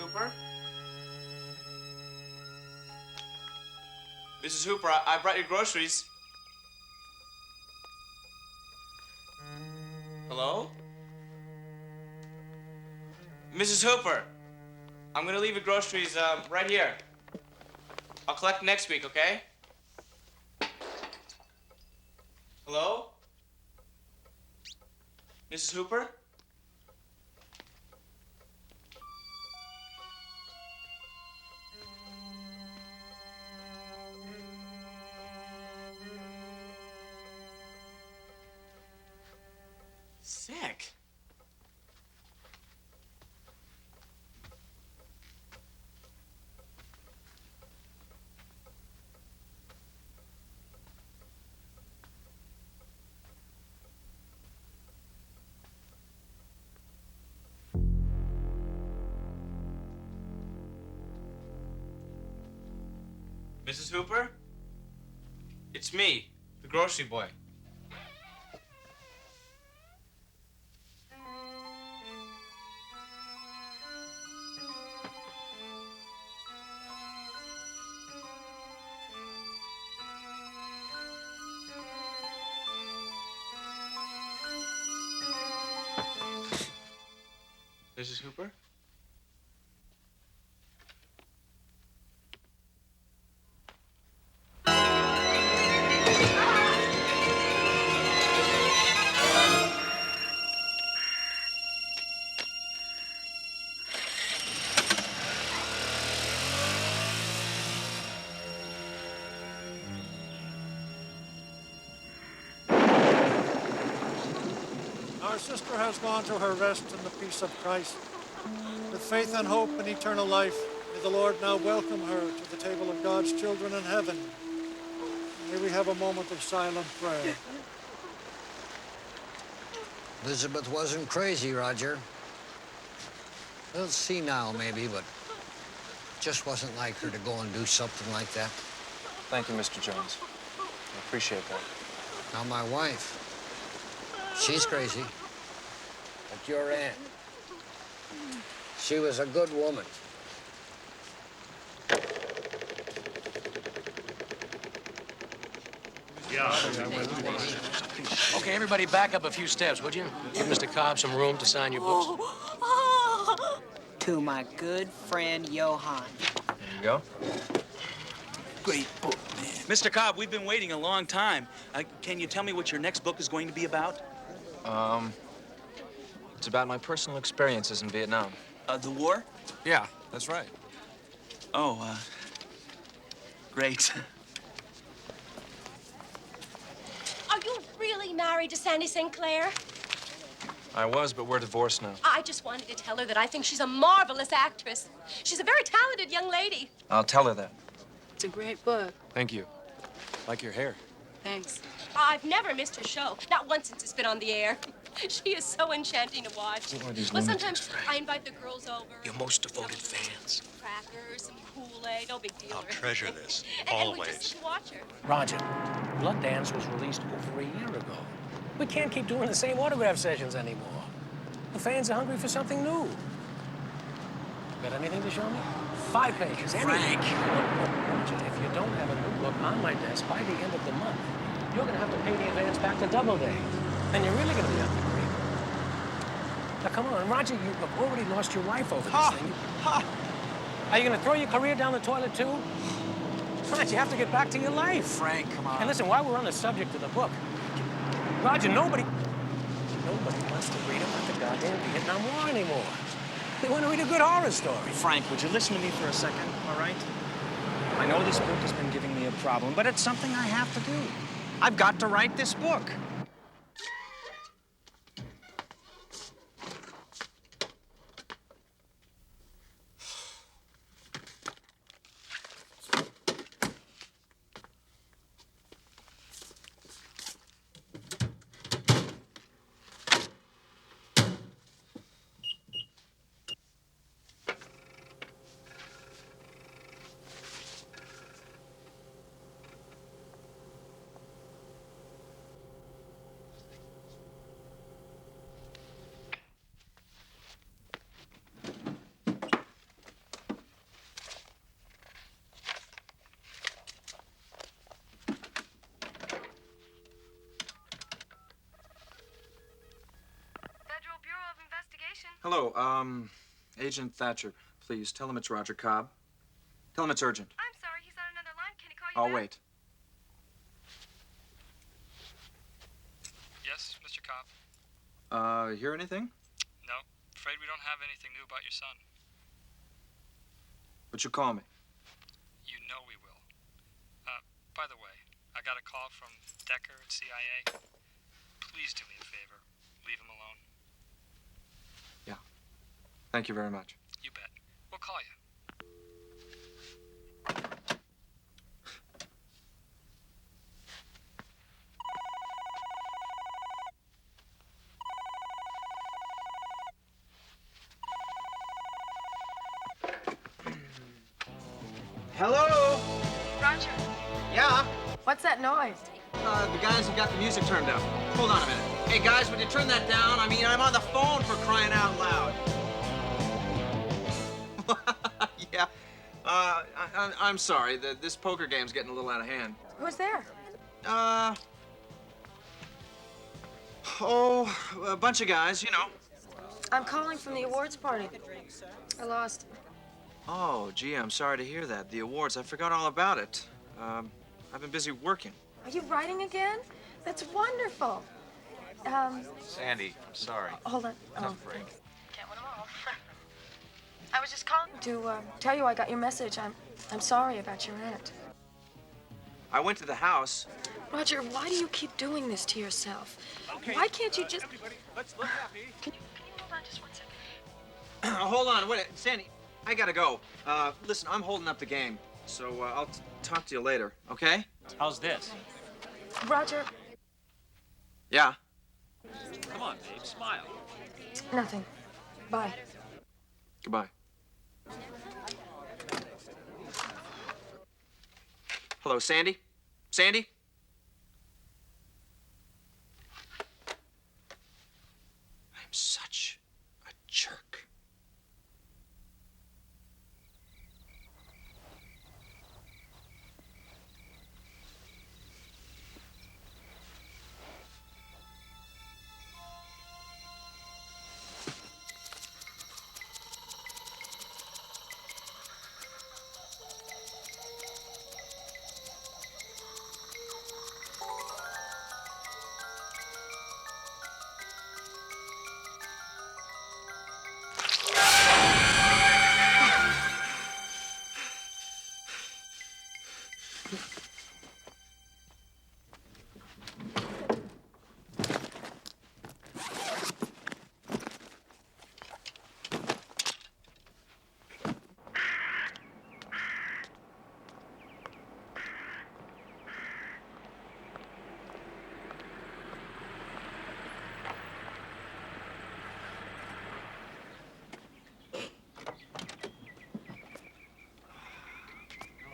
Hooper? Mrs. Hooper, I brought your groceries. Hello? Mrs. Hooper, I'm gonna leave your groceries right here. I'll collect next week, okay? Hello? Mrs. Hooper? Sick. Mrs. Hooper? It's me, the grocery boy. Mrs. Hooper? Our sister has gone to her rest in the peace of Christ. With faith and hope and eternal life, may the Lord now welcome her to the table of God's children in heaven. May we have a moment of silent prayer. Elizabeth wasn't crazy, Roger. A little senile, maybe, but just wasn't like her to go and do something like that. Thank you, Mr. Jones. I appreciate that. Now, my wife, she's crazy. But your aunt, she was a good woman. Okay, everybody back up a few steps, would you? Give Mr. Cobb some room to sign your books. To my good friend, Johann. There you go. Great book, man. Mr. Cobb, we've been waiting a long time. Can you tell me what your next book is going to be about? It's about my personal experiences in Vietnam. The war? Yeah, that's right. Oh, great. Are you really married to Sandy Sinclair? I was, but we're divorced now. I just wanted to tell her that I think she's a marvelous actress. She's a very talented young lady. I'll tell her that. It's a great book. Thank you. Like your hair. Thanks. I've never missed her show, not once since it's been on the air. She is so enchanting to watch. Who are these Well, lunatics, sometimes Frank? I invite the girls over. Your most devoted fans. Crackers, some Kool-Aid, no big deal. I'll treasure this, And we always. just sit to watch her. Roger, Blood Dance was released over a year ago. We can't keep doing the same autograph sessions anymore. The fans are hungry for something new. Got anything to show me? 5 pages, anything. Frank. Roger, if you don't have a new book on my desk by the end of the month, you're gonna have to pay the advance back to Doubleday. And you're really gonna be out the creek. Now, come on, Roger, you have already lost your wife over this thing. Are you gonna throw your career down the toilet, too? Roger, you have to get back to your life. Frank, come on. And listen, while we're on the subject of the book, Roger, nobody wants to read about the goddamn Vietnam War anymore. They want to read a good horror story. Frank, would you listen to me for a second, all right? I know this book has been giving me a problem, but it's something I have to do. I've got to write this book. Hello, Agent Thatcher. Please, tell him it's Roger Cobb. Tell him it's urgent. I'm sorry, he's on another line. Can he call you I'll back? wait. Yes, Mr. Cobb? Hear anything? No, afraid we don't have anything new about your son. But you call me. You know we will. By the way, I got a call from Decker at CIA. Please do me a favor. Leave him alone. Yeah. Thank you very much. You bet. We'll call you. Hello? Roger, Yeah? what's that noise? The guys have got the music turned up. Hold on a minute. Hey, guys, would you turn that down? I mean, I'm on the phone for crying out loud. Yeah. I'm sorry. This poker game's getting a little out of hand. Who's there? A bunch of guys, you know. I'm calling from the awards party. I lost. Oh, gee, I'm sorry to hear that. The awards, I forgot all about it. I've been busy working. Are you writing again? That's wonderful. Sandy, I'm sorry. Hold on. Tough break. Can't win them all. I was just calling to tell you I got your message. I'm sorry about your aunt. I went to the house. Roger, why do you keep doing this to yourself? Why can't you just... Let's look happy. Can you hold on just 1 second? Hold on, wait, Sandy, I gotta go. Listen, I'm holding up the game, so I'll talk to you later, okay? How's this? Roger, Yeah. Come on, babe, smile. nothing. Bye. Goodbye. Hello, Sandy? Sandy? I'm such a jerk.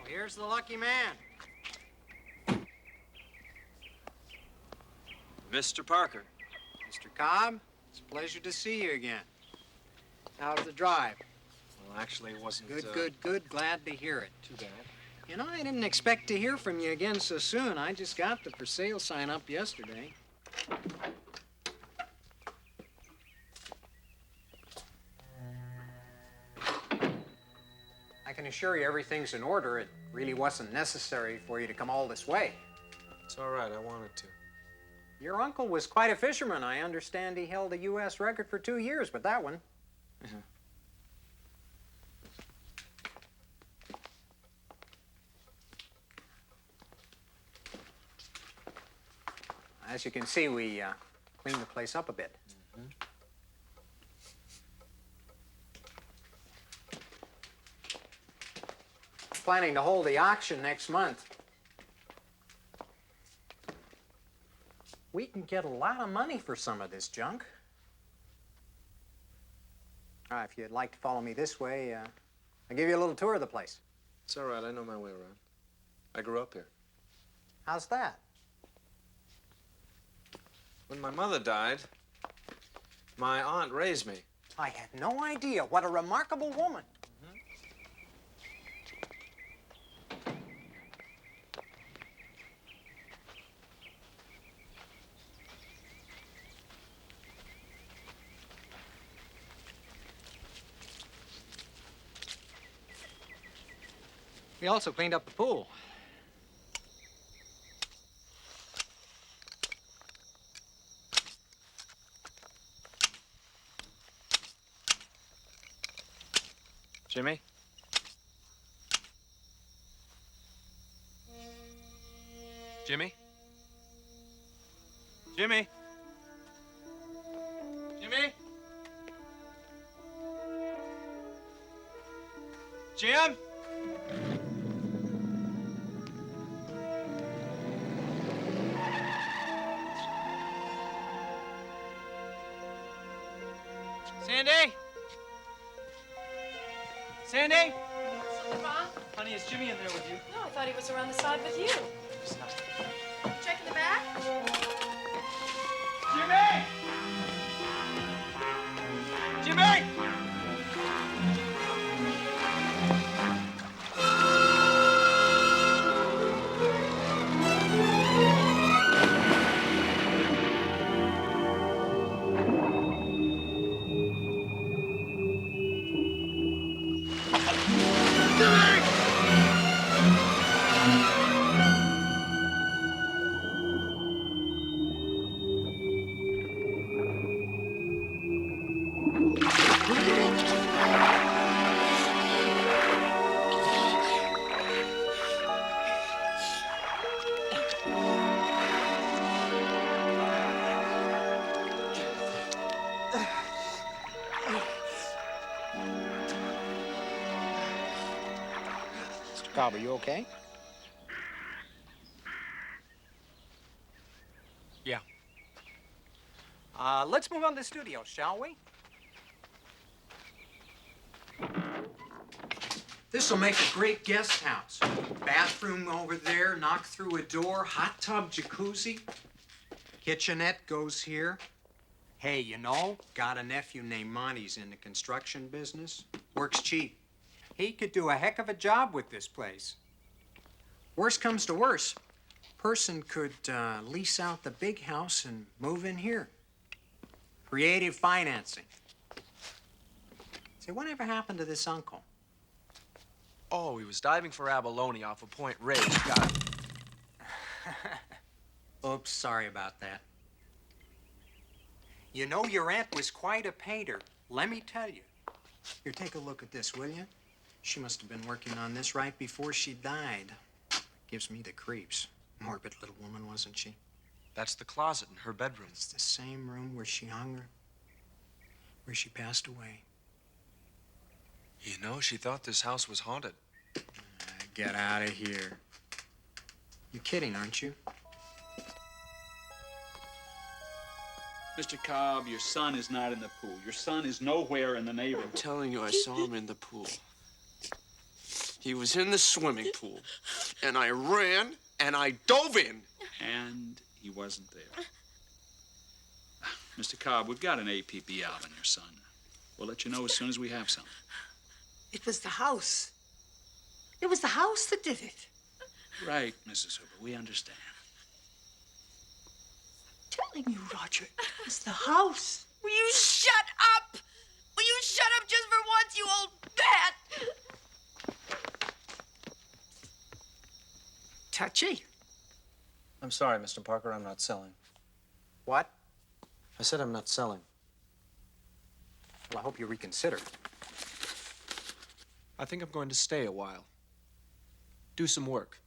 Here's the lucky man. Mr. Parker. Mr. Cobb, it's a pleasure to see you again. How's the drive? Well, actually, it wasn't... Good. Glad to hear it. Too bad. You know, I didn't expect to hear from you again so soon. I just got the for sale sign up yesterday. I can assure you everything's in order. It really wasn't necessary for you to come all this way. It's all right, I wanted to. Your uncle was quite a fisherman. I understand he held a U.S. record for 2 years with that one. As you can see, we cleaned the place up a bit. Planning to hold the auction next month. We can get a lot of money for some of this junk. If you'd like to follow me this way, I'll give you a little tour of the place. It's all right, I know my way around. I grew up here. How's that? When my mother died, my aunt raised me. I had no idea. What a remarkable woman. He also cleaned up the pool. Jimmy? Jimmy? Jimmy? Jimmy? Jim? Sandy? Sandy? Something wrong? Honey, is Jimmy in there with you? No, I thought he was around the side with you. Checking the back? Jimmy! Jimmy! Cobb, are you okay? Yeah. Let's move on to the studio, shall we? This'll make a great guest house. Bathroom over there, knock through a door, hot tub, jacuzzi. Kitchenette goes here. Hey, you know, got a nephew named Monty's in the construction business. Works cheap. He could do a heck of a job with this place. Worst comes to worst, person could lease out the big house and move in here. Creative financing. Say, whatever happened to this uncle? Oh, he was diving for abalone off of Point Reyes. Got it. Oops, sorry about that. You know, your aunt was quite a painter, let me tell you. Here, take a look at this, will you? She must have been working on this right before she died. Gives me the creeps. Morbid little woman, wasn't she? That's the closet in her bedroom. It's the same room where she hung her, where she passed away. You know, she thought this house was haunted. Get out of here. You're kidding, aren't you? Mr. Cobb, your son is not in the pool. Your son is nowhere in the neighborhood. I'm telling you, I saw him in the pool. He was in the swimming pool, and I ran, and I dove in. And he wasn't there. Mr. Cobb, we've got an APB out on your son. We'll let you know as soon as we have some. It was the house. It was the house that did it. Right, Mrs. Hooper, we understand. I'm telling you, Roger, it was the house. Will you shut up? Will you shut up just for once, you old bat? Touchy. I'm sorry, Mr. Parker, I'm not selling. What? I said I'm not selling. Well, I hope you reconsider. I think I'm going to stay a while. Do some work.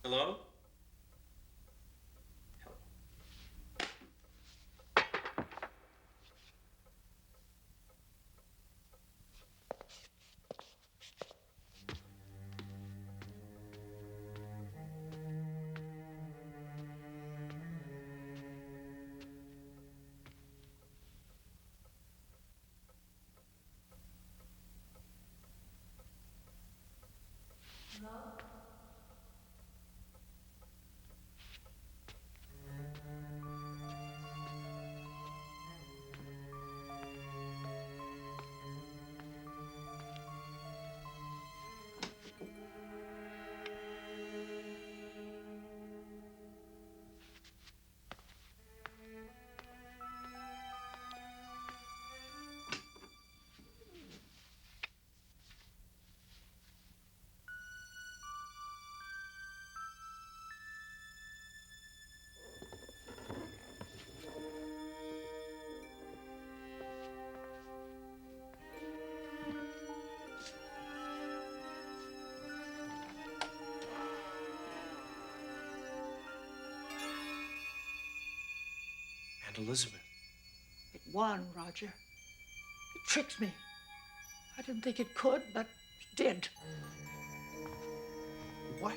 Hello? Elizabeth. It won, Roger. It tricked me. I didn't think it could, but it did. What?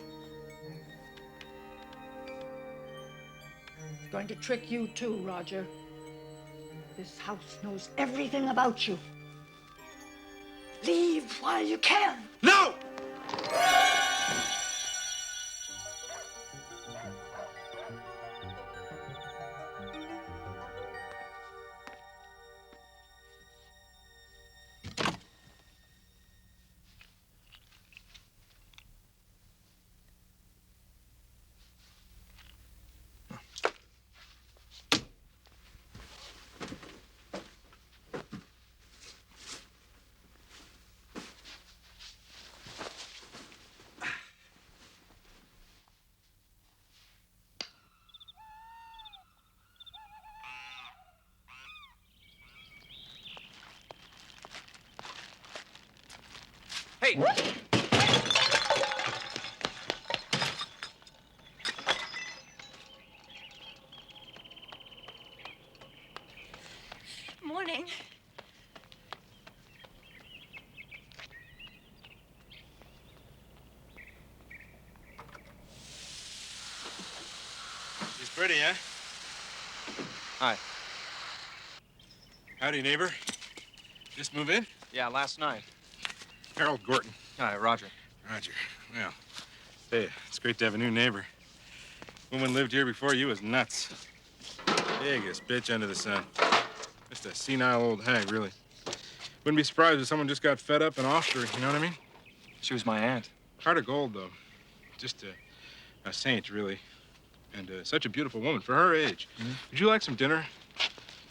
It's going to trick you too, Roger. This house knows everything about you. Leave while you can. No! Hey! Morning. She's pretty, huh? Hi. Howdy, neighbor. Just move in? Yeah, last night. Harold Gorton. Hi, Roger. Roger. Well, hey, it's great to have a new neighbor. Woman lived here before you was nuts. Biggest bitch under the sun. Just a senile old hag, really. Wouldn't be surprised if someone just got fed up and offed her, you know what I mean? She was my aunt. Heart of gold, though. Just a saint, really. And such a beautiful woman for her age. Mm-hmm. Would you like some dinner?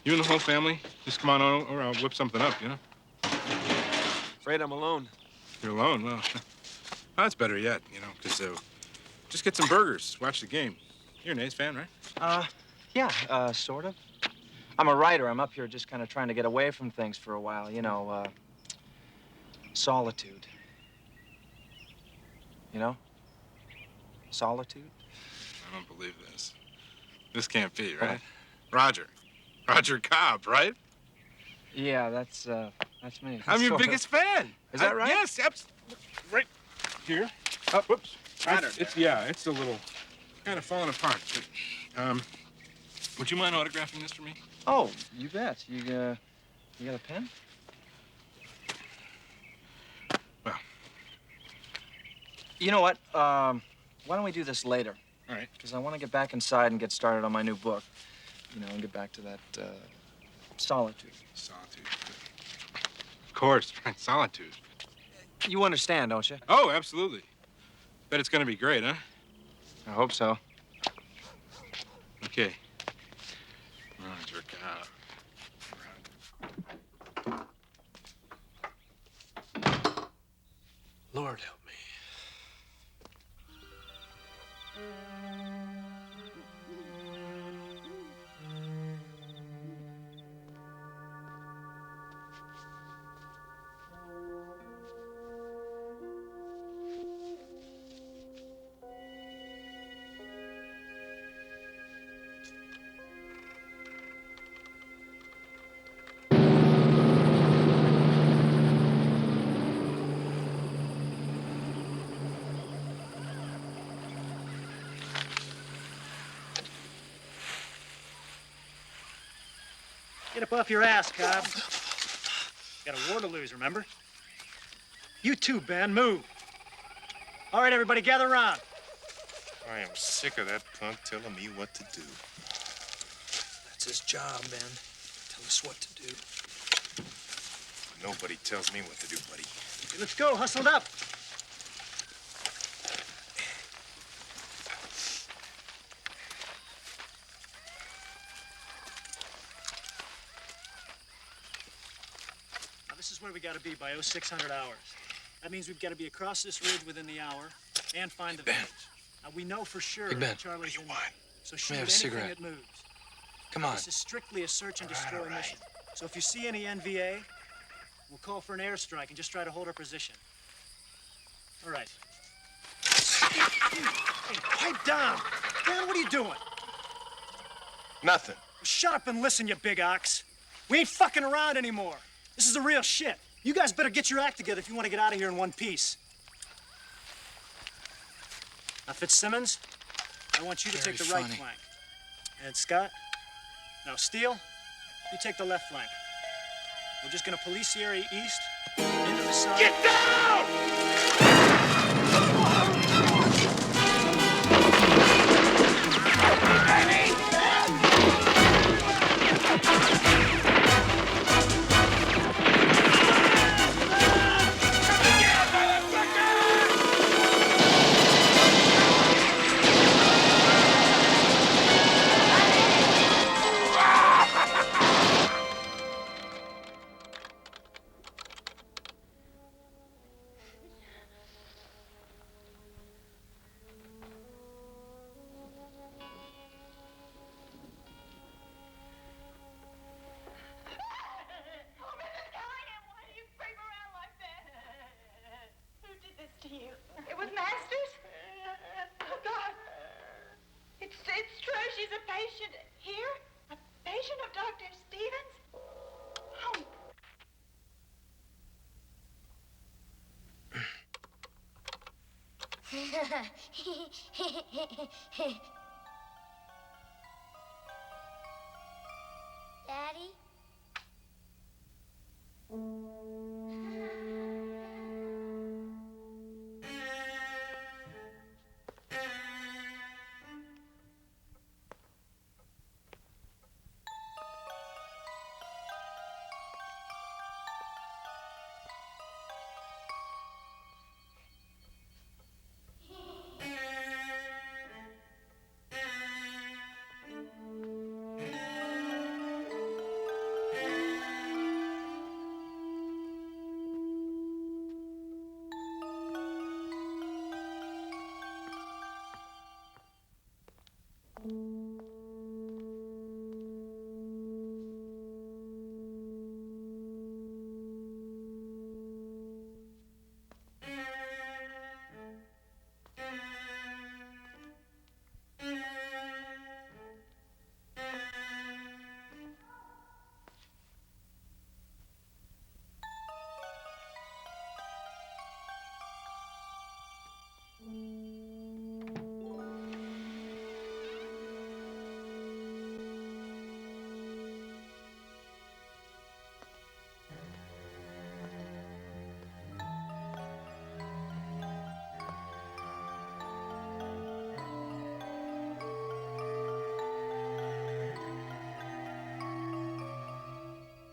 You and the whole family? Just come on over, I'll whip something up, you know? Afraid I'm alone. You're alone? Well, that's better yet, you know, because just get some burgers, watch the game. You're an A's fan, right? Yeah, sort of. I'm a writer. I'm up here just kind of trying to get away from things for a while, you know, solitude. You know? Solitude? I don't believe this. This can't be, right? Roger. Roger Cobb, right? Yeah, that's me. I'm your Sort of. biggest fan. Is that right? Yes, absolutely. Right here. Oh, whoops. It's a little kind of falling apart. But, would you mind autographing this for me? Oh, you bet. You got a pen? Well. You know what? Why don't we do this later? All right. Because I want to get back inside and get started on my new book. You know, and get back to that, solitude. Solitude. Of course, right. Solitude. You understand, don't you? Oh, absolutely. Bet it's gonna be great, huh? I hope so. Okay. Roger Cobb. Lord help me. Get up off your ass, Cobb. Got a war to lose, remember? You too, Ben. Move. All right, everybody, gather around. I am sick of that punk telling me what to do. That's his job, Ben. Tell us what to do. Nobody tells me what to do, buddy. Okay, let's go. Hustle it up. Now, this is where we got to be by 0600 hours. That means we've got to be across this ridge within the hour and find the village. Now, we know for sure Big Ben, Charlie's in there. So shoot have a anything cigarette. that moves. Come on. This is strictly a search and destroy mission. So if you see any NVA, we'll call for an airstrike and just try to hold our position. All right. Hey, pipe down. Dan, what are you doing? Nothing. Shut up and listen, you big ox. We ain't fucking around anymore. This is the real shit. You guys better get your act together if you want to get out of here in one piece. Now, Fitzsimmons, I want you to Very take the right funny. flank. And Scott, now Steele, you take the left flank. We're just gonna police the area east, into the sun. Get down! It was Masters? Oh, God. It's true. She's a patient here? A patient of Dr. Stevens? Oh. Daddy?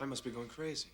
I must be going crazy.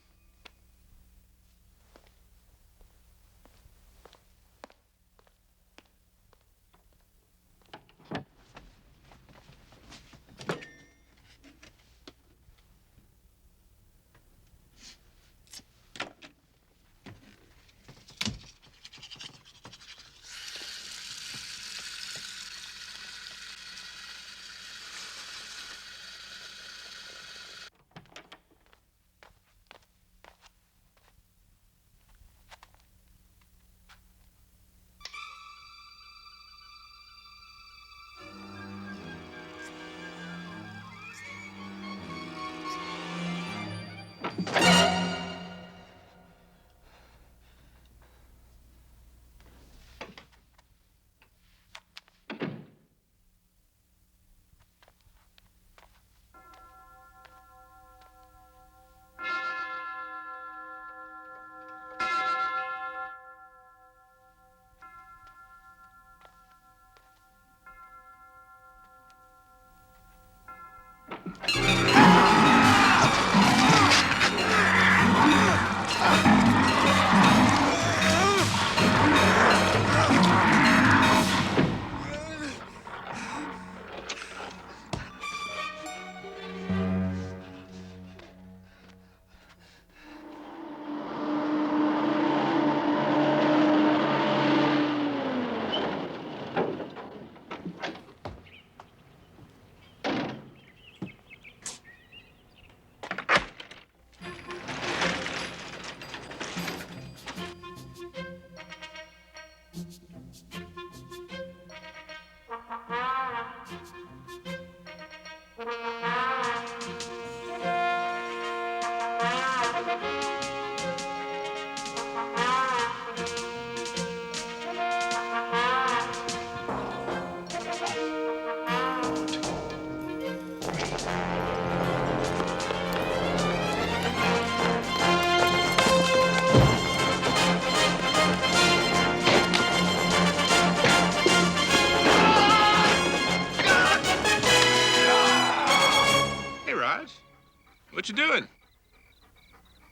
What you doing?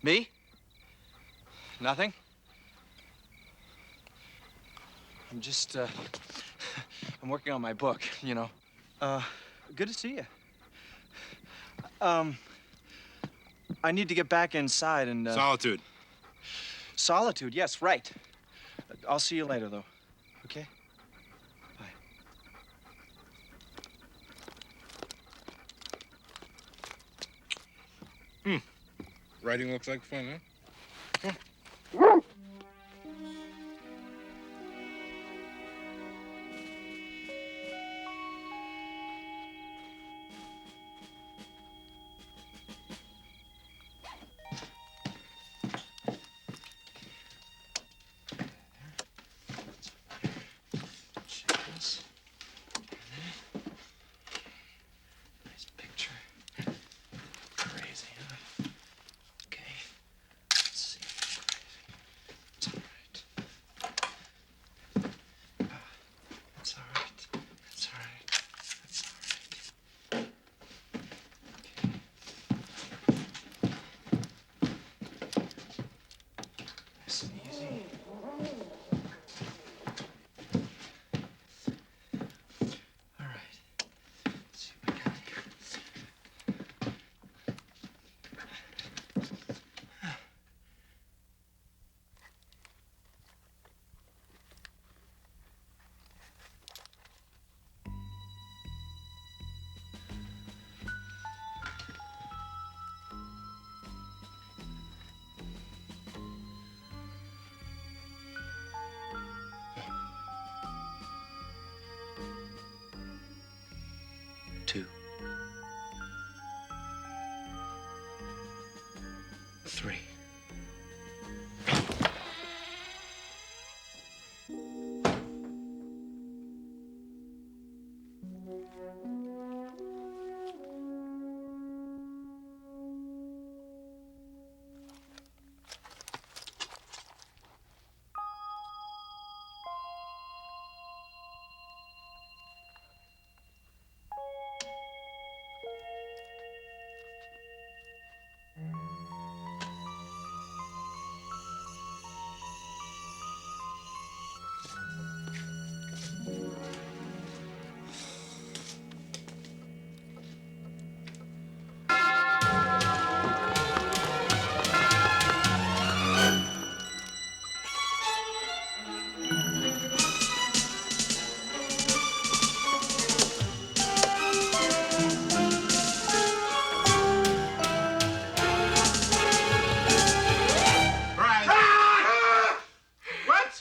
Me? Nothing. I'm just, I'm working on my book, you know. Good to see you. I need to get back inside and, Solitude. Solitude, yes, right. I'll see you later, though. Okay? Writing looks like fun, huh? Nice picture. Crazy, huh? Okay. Let's see. It's all right. It's all right. It's all right. It's all right. Nice and easy. All right. Let's see what we got here. Two. 3.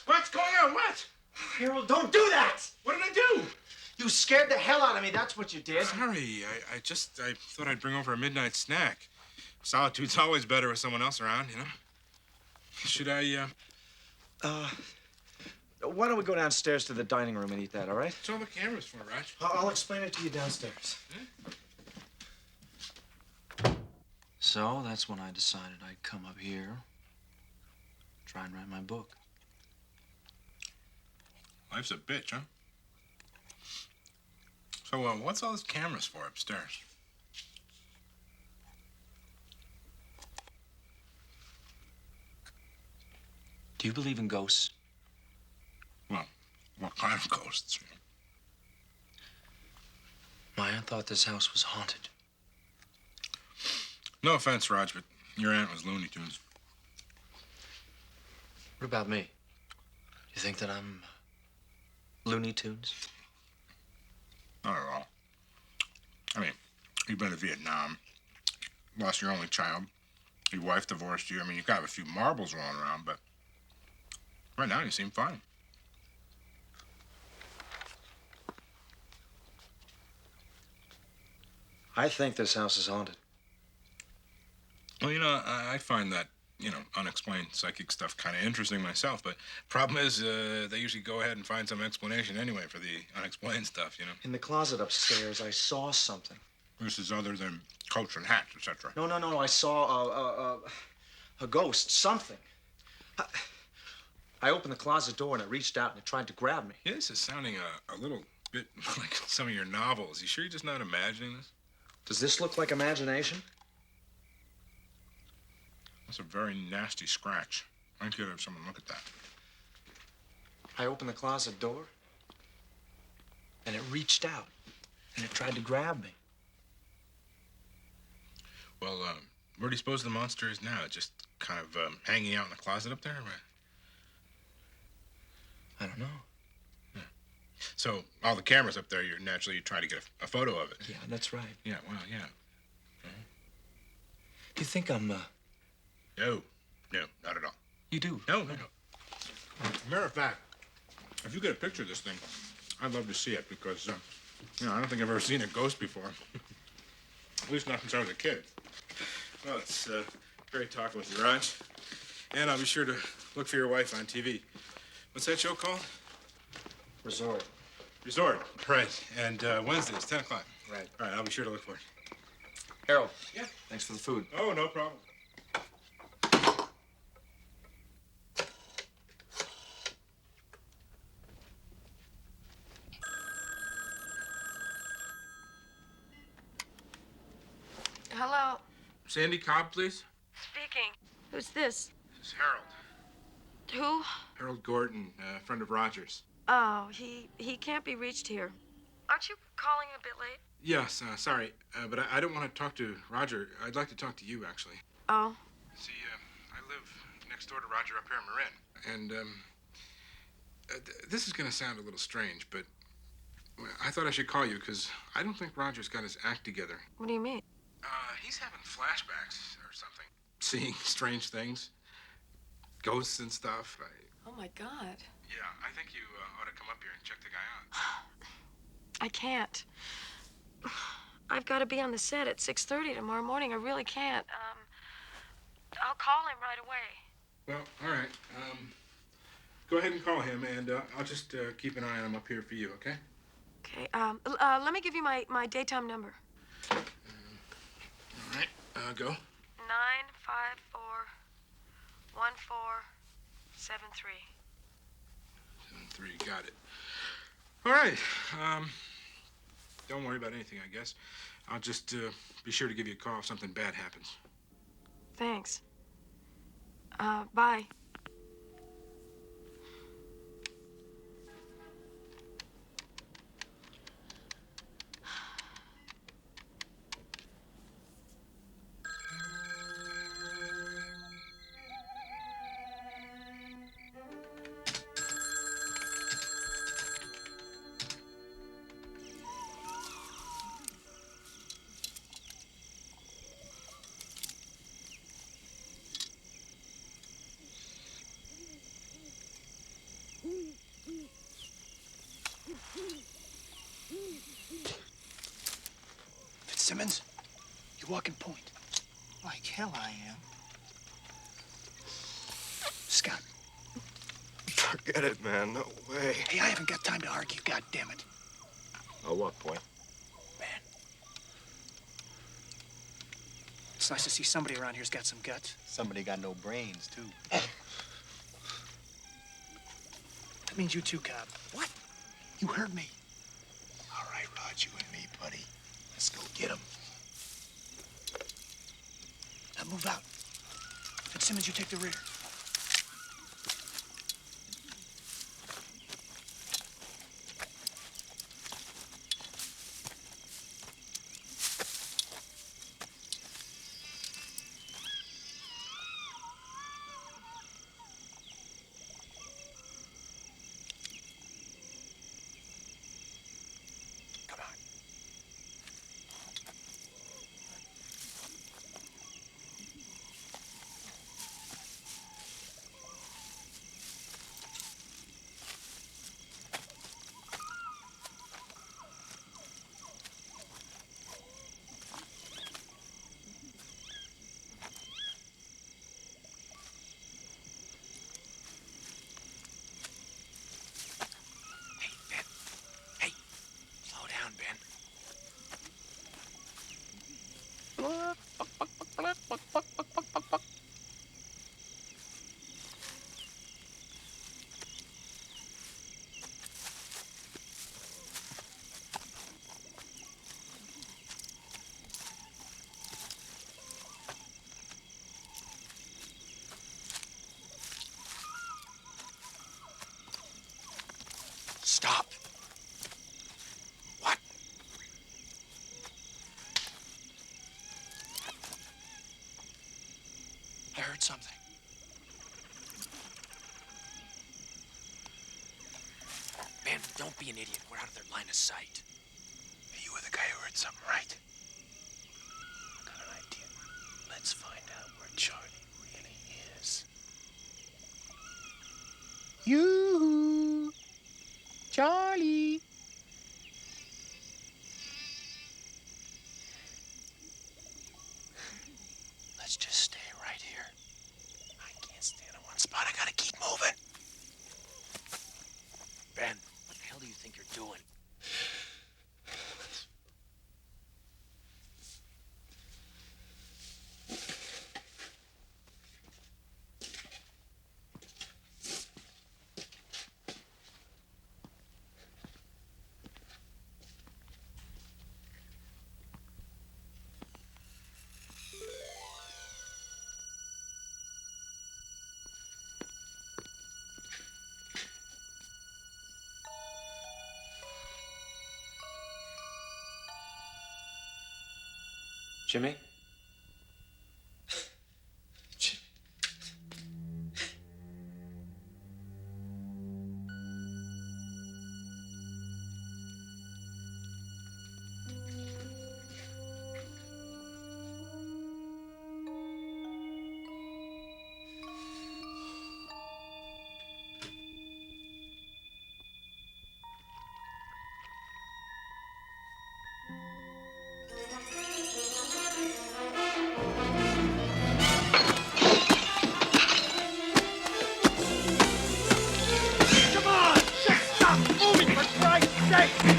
What's going on? What? Harold, don't do that! What did I do? You scared the hell out of me, that's what you did. Sorry, I thought I'd bring over a midnight snack. Solitude's always better with someone else around, you know? Should I, Why don't we go downstairs to the dining room and eat that, all right? What's all the cameras for, Raj? I'll explain it to you downstairs. So that's when I decided I'd come up here, try and write my book. Life's a bitch, huh? So, what's all these cameras for upstairs? Do you believe in ghosts? Well, what kind of ghosts? My aunt thought this house was haunted. No offense, Raj, but your aunt was Looney Tunes. What about me? You think that I'm Looney Tunes? Not at all. I mean, you've been to Vietnam, lost your only child, your wife divorced you. I mean, you've got a few marbles rolling around, but right now you seem fine. I think this house is haunted. Well, you know, I find that, you know, unexplained psychic stuff kind of interesting myself, but problem is, they usually go ahead and find some explanation anyway for the unexplained stuff, you know? In the closet upstairs, I saw something. This is other than coats and hats, etc. No, I saw a ghost, something. I opened the closet door and it reached out and it tried to grab me. Yeah, this is sounding a little bit like some of your novels. You sure you're just not imagining this? Does this look like imagination? That's a very nasty scratch. I'd get have someone look at that. I opened the closet door, and it reached out, and it tried to grab me. Well, where do you suppose the monster is now? Just kind of hanging out in the closet up there? Or what? I don't know. Yeah. So, all the cameras up there, you're trying to get a photo of it. Yeah, that's right. Yeah, well, yeah. You think I'm, No, not at all. You do? No. Matter of fact, if you get a picture of this thing, I'd love to see it because, I don't think I've ever seen a ghost before. At least not since I was a kid. Well, it's great talking with you, Raj. And I'll be sure to look for your wife on TV. What's that show called? Resort. Right. And Wednesdays, 10 o'clock. Right. All right, I'll be sure to look for it. Harold. Yeah? Thanks for the food. Oh, no problem. Hello. Sandy Cobb, please. Speaking. Who's this? This is Harold. Who? Harold Gordon, a friend of Roger's. Oh, he can't be reached here. Aren't you calling a bit late? Yes, sorry, but I don't want to talk to Roger. I'd like to talk to you, actually. Oh. See, I live next door to Roger up here in Marin. And, this is going to sound a little strange, but I thought I should call you because I don't think Roger's got his act together. What do you mean? He's having flashbacks or something. Seeing strange things. Ghosts and stuff. Oh, my God. Yeah, I think you ought to come up here and check the guy out. I can't. I've got to be on the set at 6:30 tomorrow morning. I really can't. I'll call him right away. Well, all right. Go ahead and call him, and I'll just keep an eye on him up here for you, okay? Okay. Let me give you my daytime number. All right. Go. 954-1473. 73. Got it. All right. Don't worry about anything, I guess. I'll just be sure to give you a call if something bad happens. Thanks. Bye. Fitzsimmons, you walking point. Like hell I am. Scott. Forget it, man. No way. Hey, I haven't got time to argue, God damn it. Oh, what, point? Man. It's nice to see somebody around here's got some guts. Somebody got no brains, too. That means you too, Cobb. What? You heard me. All right, Rod, you and me, buddy. Let's go get him. Now move out. Fitzsimmons, you take the rear. Stop. What? I heard something. Man, don't be an idiot. We're out of their line of sight. You were the guy who heard something, right? I got an idea. Let's find out where Charlie really is. You, Charlie. Let's just stay right here. I can't stand in one spot. I gotta keep moving. Ben, what the hell do you think you're doing? Jimmy? Come on! Just stop moving, for Christ's sake!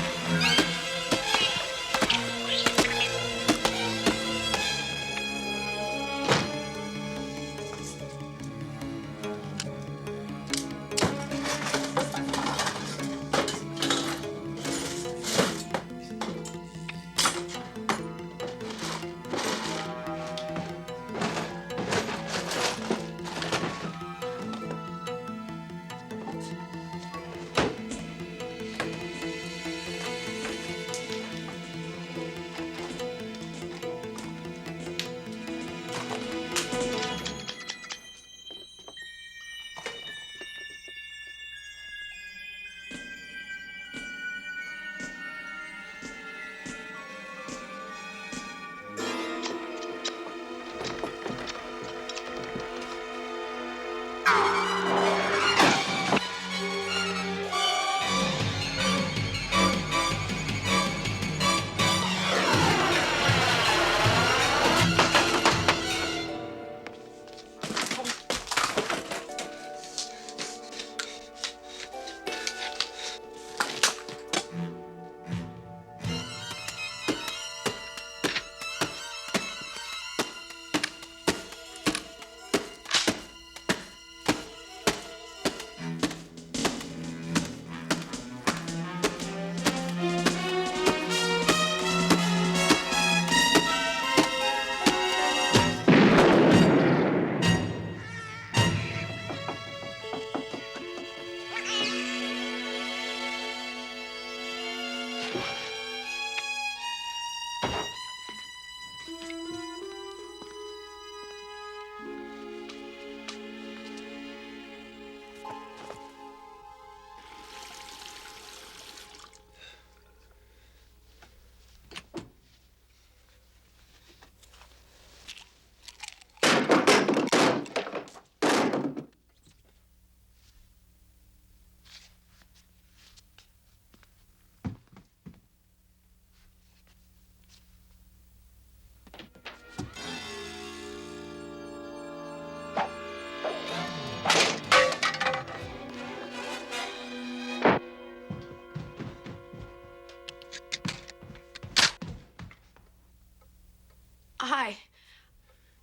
Hi.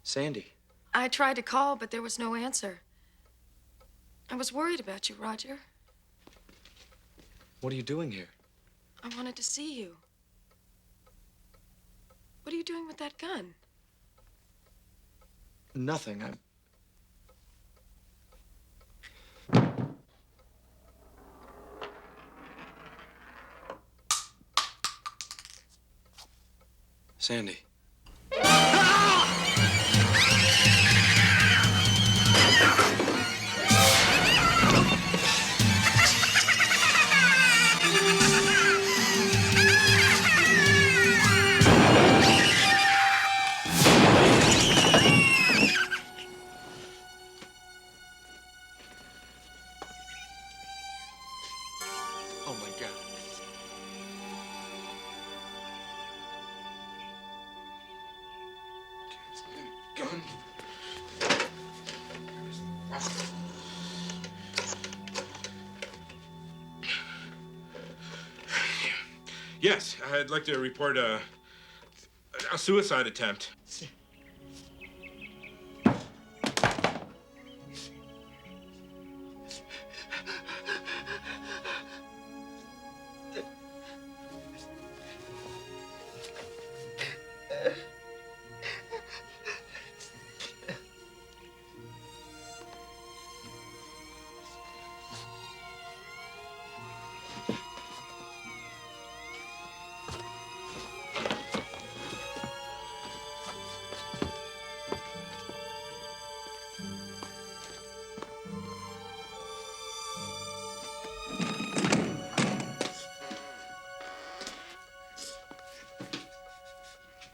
Sandy. I tried to call, but there was no answer. I was worried about you, Roger. What are you doing here? I wanted to see you. What are you doing with that gun? Nothing. Sandy. Oh my God. Gun. Yes, I'd like to report a suicide attempt.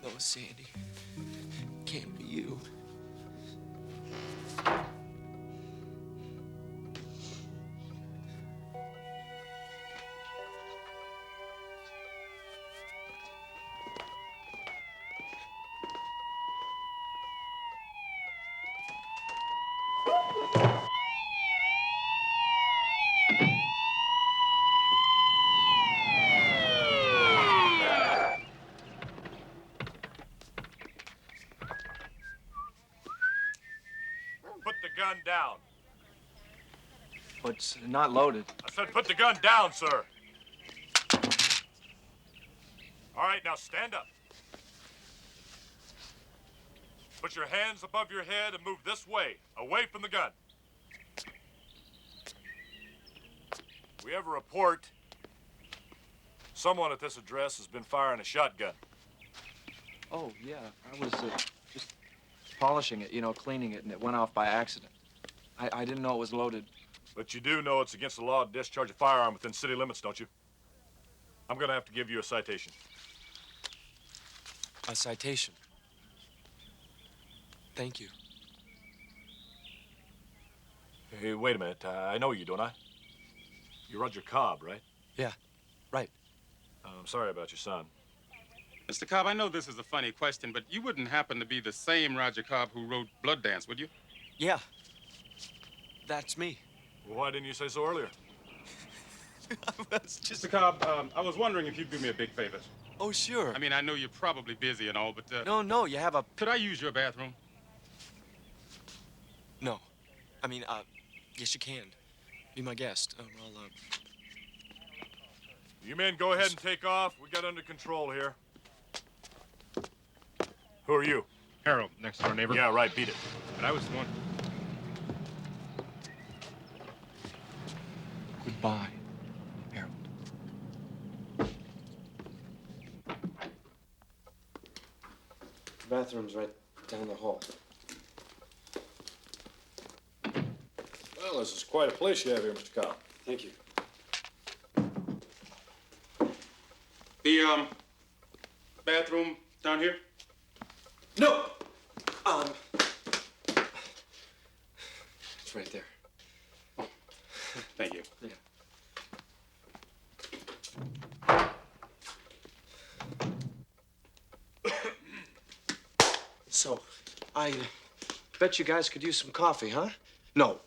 No, Sandy. Can't be you. Put the gun down. It's not loaded. I said put the gun down, sir. All right, now stand up. Put your hands above your head and move this way, away from the gun. We have a report. Someone at this address has been firing a shotgun. Oh, yeah. I was just polishing it, cleaning it, and it went off by accident. I didn't know it was loaded. But you do know it's against the law to discharge a firearm within city limits, don't you? I'm gonna have to give you a citation. A citation. Thank you. Hey, wait a minute. I know you, don't I? You're Roger Cobb, right? Yeah, right. I'm sorry about your son. Mr. Cobb, I know this is a funny question, but you wouldn't happen to be the same Roger Cobb who wrote Blood Dance, would you? Yeah. That's me. Well, why didn't you say so earlier? Mr. Cobb, I was wondering if you'd do me a big favor. Oh, sure. I mean, I know you're probably busy and all, but... No, you have a... Could I use your bathroom? No. I mean, yes, you can. Be my guest. I'll, You men go ahead and take off. We got under control here. Who are you? Harold, next door neighbor. Yeah, right, beat it. But I was the one. Goodbye, Harold. The bathroom's right down the hall. Well, this is quite a place you have here, Mr. Cobb. Thank you. The, bathroom down here? No! It's right there. Thank you. Yeah. So, I bet you guys could use some coffee, huh? No.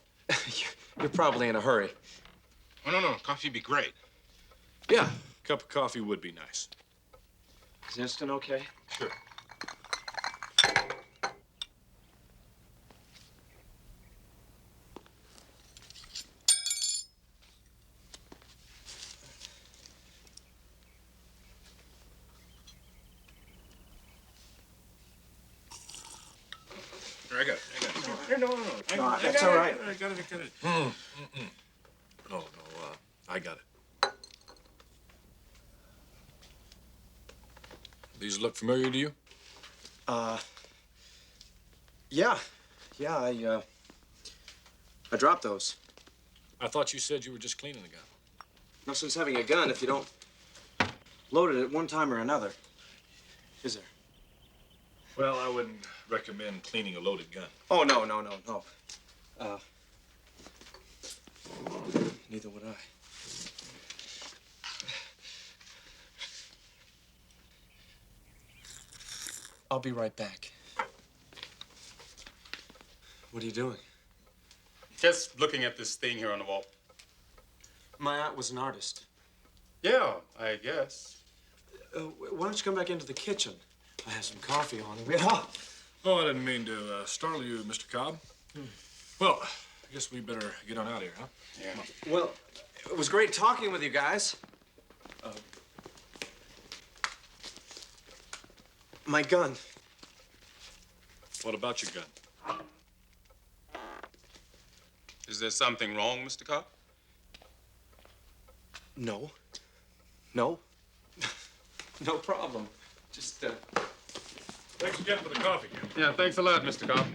You're probably in a hurry. Oh, no, coffee'd be great. Yeah. A cup of coffee would be nice. Is instant okay? Sure. Here, I got it. No, that's all right. I got it. No, I got it. These look familiar to you? Yeah. Yeah, I dropped those. I thought you said you were just cleaning the gun. No sense having a gun if you don't load it at one time or another. Is there? Well, I wouldn't recommend cleaning a loaded gun. Oh, no. Neither would I. I'll be right back. What are you doing? Just looking at this thing here on the wall. My aunt was an artist. Yeah, I guess. Why don't you come back into the kitchen? I have some coffee on. Oh, I didn't mean to startle you, Mr. Cobb. Well, I guess we better get on out of here, huh? Yeah. Well, it was great talking with you guys. My gun. What about your gun? Is there something wrong, Mr. Cobb? No. No problem. Just, Thanks again for the coffee, Ken. Yeah, thanks a lot, Mr. Cobb.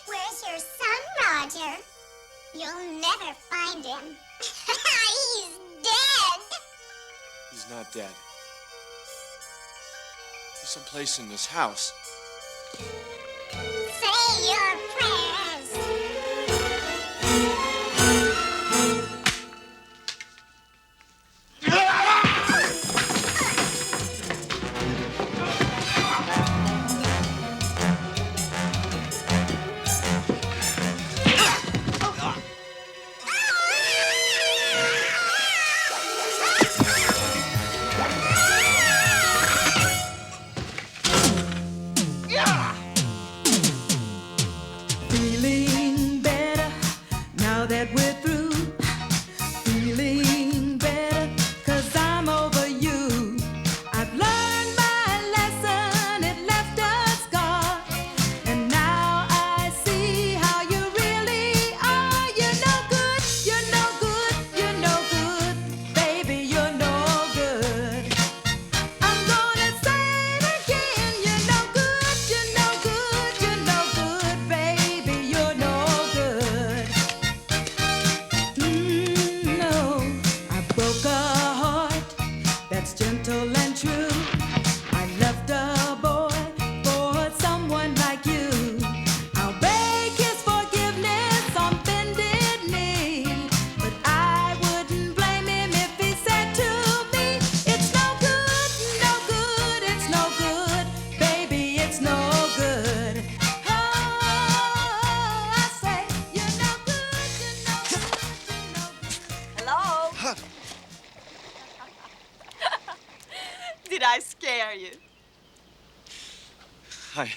Where's your son, Roger? You'll never find him. He's dead. he's not dead. He's someplace in this house. Say your prayers. Yeah! you? Hi.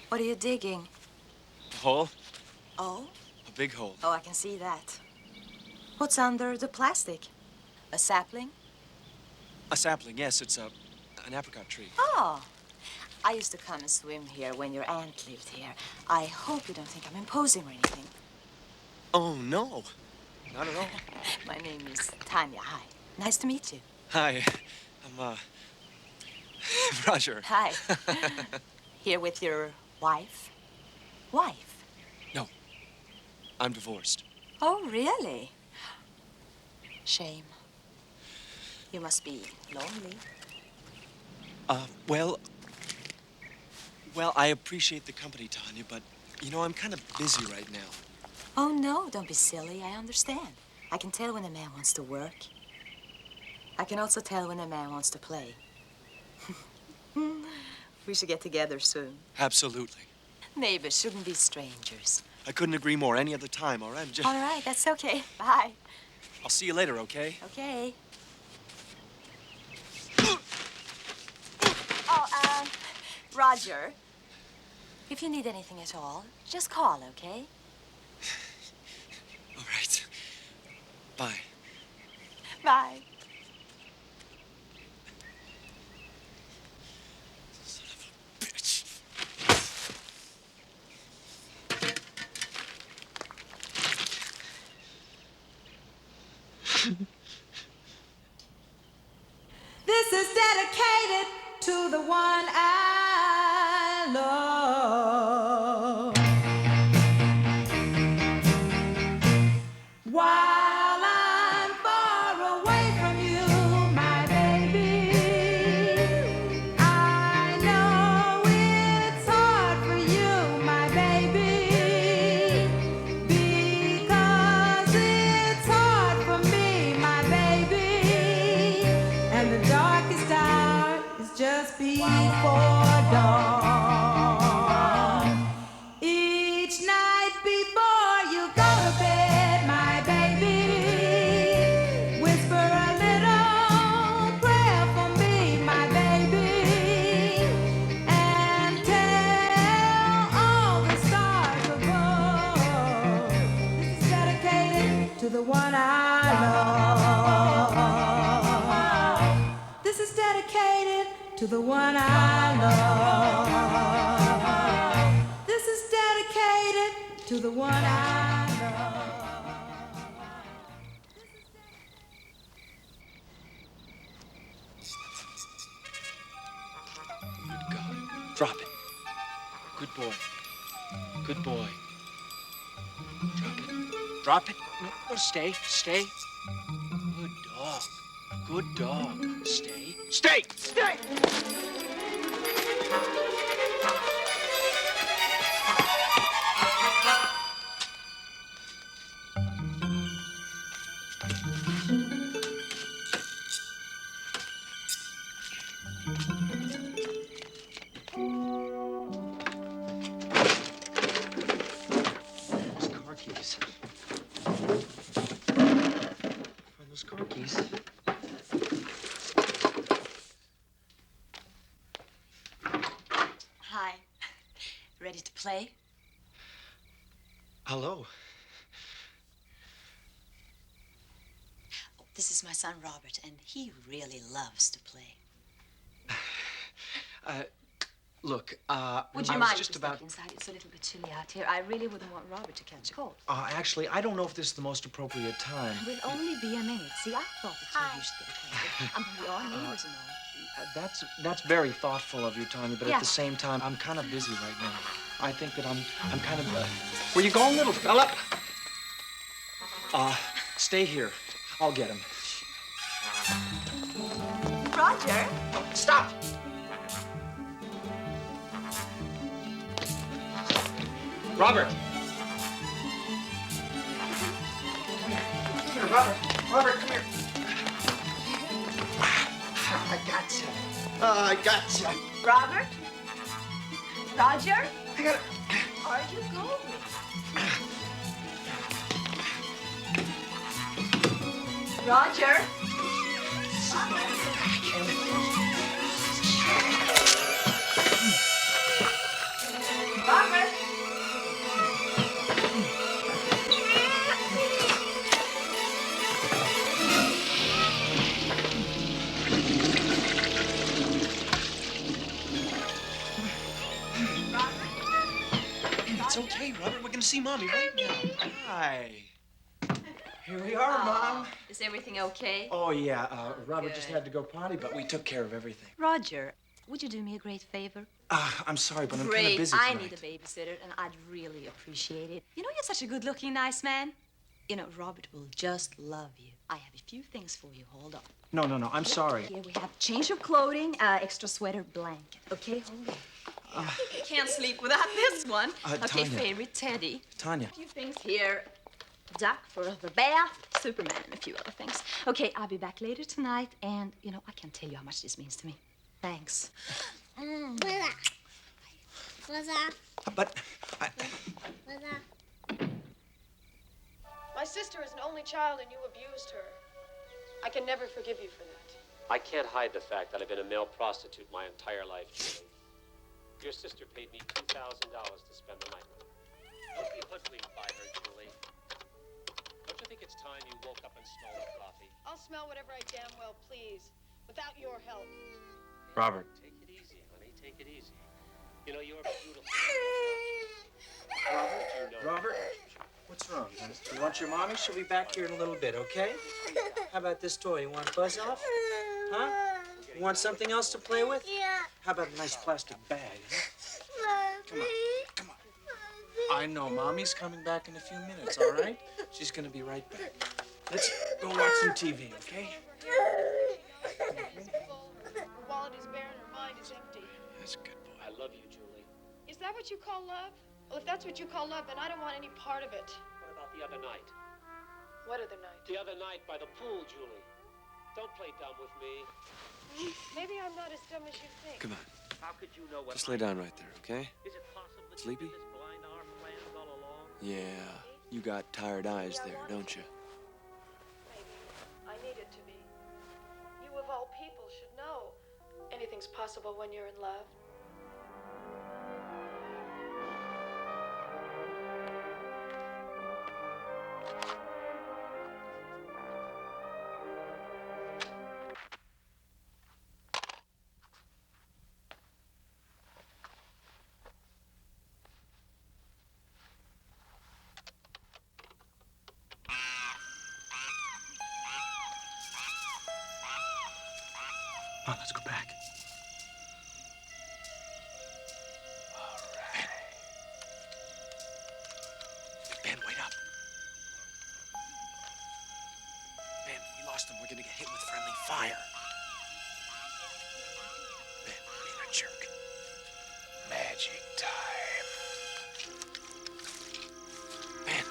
What are you digging? A hole? Oh? A big hole. Oh, I can see that. What's under the plastic? A sapling? A sapling, yes. It's an apricot tree. Oh. I used to come and swim here when your aunt lived here. I hope you don't think I'm imposing or anything. Oh, no. Not at all. My name is Tanya. Hi. Nice to meet you. Hi. I'm, Roger. Hi. Here with your wife? Wife? No. I'm divorced. Oh, really? Shame. You must be lonely. Well, I appreciate the company, Tanya, but, you know, I'm kind of busy right now. Oh, no, don't be silly. I understand. I can tell when a man wants to work. I can also tell when a man wants to play. We should get together soon. Absolutely. Neighbors shouldn't be strangers. I couldn't agree more any other time, all right? All right, that's okay. Bye. I'll see you later, okay? Okay. Roger, if you need anything at all, just call, okay? All right. Bye. Bye. Son of a bitch. This is dedicated to the one I love. While I'm far away from you, my baby, I know it's hard for you, my baby, because it's hard for me, my baby, and the darkest hour is just before dawn. Each night before you go to bed, my baby, whisper a little prayer for me, my baby, and tell all the stars above. This is dedicated to the one I love. This is dedicated to the one I love. This is dedicated to the one I love. Good God. Drop it. Good boy. Good boy. Drop it. Drop it. No, stay. Stay. Good dog. Good dog. Stay. Stay! Stay! Those car keys. Find those car keys. Hi. Ready to play? Hello. This is my son, Robert, and he really loves to play. Look, Would you I mind was just about... inside? It's a little bit chilly out here. I really wouldn't want Robert to catch cold. Actually, I don't know if this is the most appropriate time. It will only be a minute. See, I thought the two of you should get acquainted. We are neighbors and all. That's very thoughtful of you, Tanya, but Yeah. at the same time, I'm kind of busy right now. I think that I'm kind of... Where you going, little fella? Stay here. I'll get him. Roger! Stop! Robert! Come here, Robert. Robert, come here. I got you. I got you. Robert? Roger? I got it. Are you going? Roger? I can't It's okay, Robert. We're gonna see Mommy right now. Hi. Here we are, Oh, Mom. Is everything okay? Oh, yeah. Robert just good. had to go potty, but we took care of everything. Roger, would you do me a great favor? I'm sorry, but I'm kind of Great. busy I tonight. need a babysitter, and I'd really appreciate it. You know, you're such a good-looking, nice man. You know, Robert will just love you. I have a few things for you. Hold on. No. I'm sorry. Here we have change of clothing, extra sweater, blanket. Okay, hold on. Can't sleep without this one. Okay, Tanya. favorite teddy. Tanya. A few things here. Duck for the bath, Superman, and a few other things. Okay, I'll be back later tonight, and, you know, I can't tell you how much this means to me. Thanks. But My sister is an only child and you abused her. I can never forgive you for that. I can't hide the fact that I've been a male prostitute my entire life, Julie. Your sister paid me $2,000 to spend the night with her. Don't be hoodwinked by her, Julie. Don't you think it's time you woke up and smelled the coffee? I'll smell whatever I damn well please, without your help. Robert. Take it easy, honey. Take it easy. You know, you're beautiful. Robert? You know Robert? What's wrong, honey? You want your mommy? She'll be back here in a little bit, okay? How about this toy? You want to buzz off? Huh? You want something else to play with? Yeah. How about a nice plastic bag, huh? Come on. I know. Mommy's coming back in a few minutes, all right? She's going to be right back. Let's go watch some TV, okay? Her wallet is bare and her mind is empty. That's a good boy. I love you, Julie. Is that what you call love? Well, if that's what you call love, then I don't want any part of it. What about the other night? What other night? The other night by the pool, Julie. Don't play dumb with me. Maybe I'm not as dumb as you think. Come on. How could you know what Just lay down right there, okay? Is it possible that Sleepy? you've been this blind arm planned all along? Yeah. You got tired eyes there, don't you? Maybe I needed to be. You of all people should know. Anything's possible when you're in love. Come on, let's go back. Ben, wait up. Ben, we lost him. We're gonna get hit with friendly fire. Ben, being a jerk. Magic time. Ben.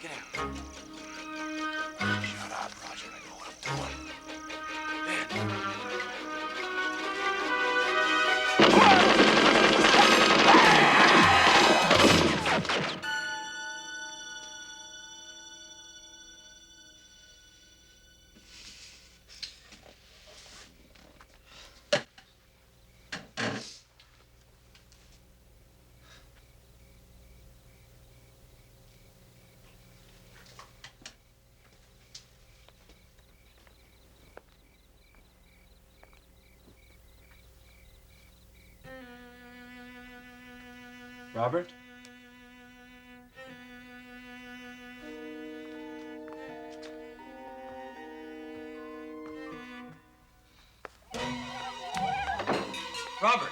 Get out. Shut up, Roger. I know what I'm doing. Robert? Robert!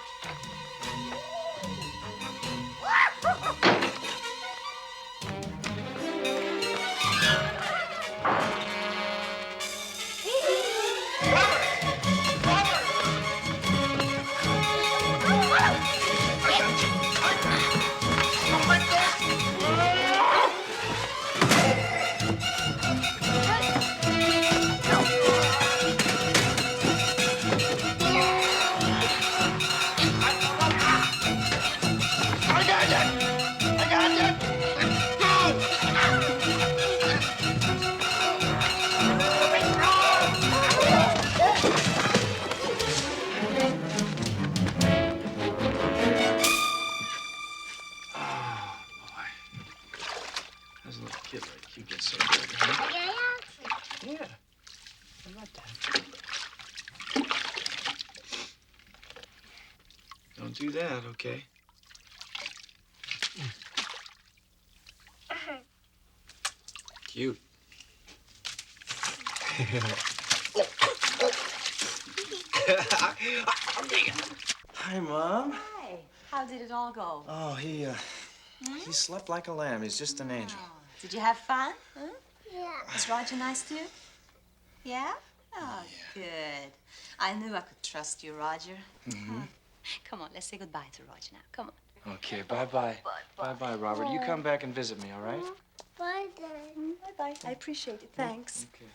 Don't do that, okay? Cute. Hi, Mom. Hi. How did it all go? Oh, he slept like a lamb. He's just an angel. Did you have fun? Huh? Yeah. Was Roger nice to you? Yeah? Oh, good. I knew I could trust you, Roger. Mm-hmm. Come on, let's say goodbye to Roger now. Come on. Okay, bye-bye. Bye-bye, Robert. You come back and visit me, all right? Bye, then. Bye-bye. I appreciate it. Thanks. Okay.